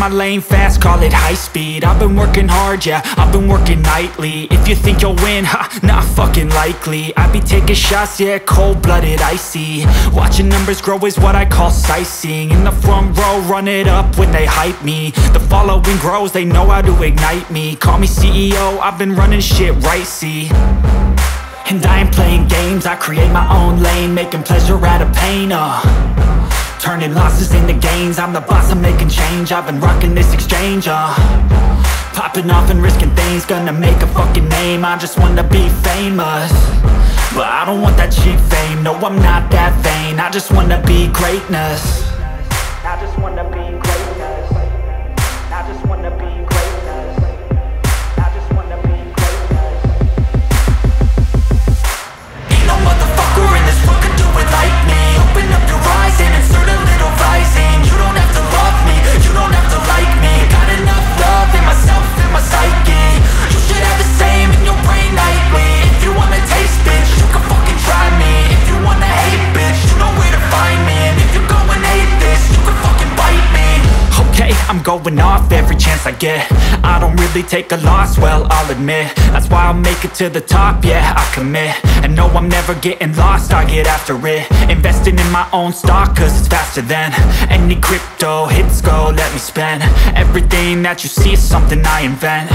my lane fast, call it high speed. I've been working hard, yeah, I've been working nightly. If you think you'll win, ha, not fucking likely. I be taking shots, yeah, cold-blooded, icy. Watching numbers grow is what I call sightseeing. In the front row, run it up when they hype me. The following grows, they know how to ignite me. Call me CEO, I've been running shit right, see. And I ain't playing games, I create my own lane, making pleasure out of pain, turning losses into gains. I'm the boss, I'm making change. I've been rocking this exchange, popping off and risking things. Gonna make a fucking name, I just wanna be famous. But I don't want that cheap fame, no, I'm not that vain. I just wanna be greatness. I just wanna be greatness. I just wanna be greatness. I just wanna be greatness. Ain't no motherfucker in this world could do it like me. Open up your eyes and insert a little rising. You don't have to love me, you don't have to like me. Got enough love in myself and my psyche. You should have the same in your brain nightly. If you wanna taste, bitch, you can fucking try me. If you wanna hate, bitch, you know where to find me. And if you go and hate this, you can fucking bite me. Okay, I'm going off every chance I get. I don't really take a loss, well, I'll admit. That's why I'll make it to the top, yeah, I commit. And no, I'm never getting lost, I get after it. Investing in my own stock, cause it's faster than any crypto hits go, let me spend. Everything that you see is something I invent.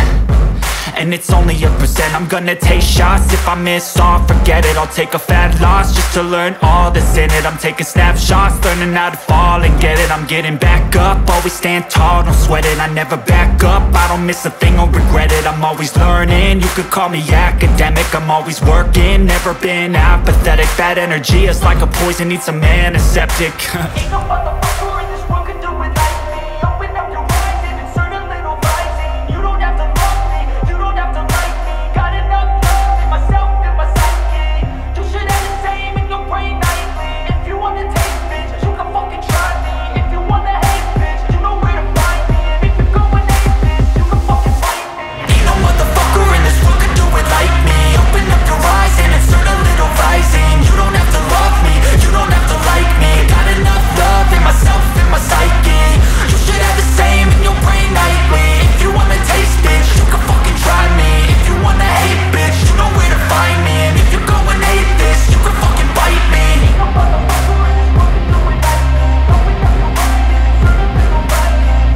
And it's only a percent. I'm gonna take shots. If I miss all, forget it. I'll take a fat loss just to learn all that's in it. I'm taking snapshots, learning how to fall and get it. I'm getting back up, always stand tall, don't sweat it. I never back up, I don't miss a thing or regret it. I'm always learning, you could call me academic. I'm always working, never been apathetic. Bad energy is like a poison, needs some antiseptic. Ain't no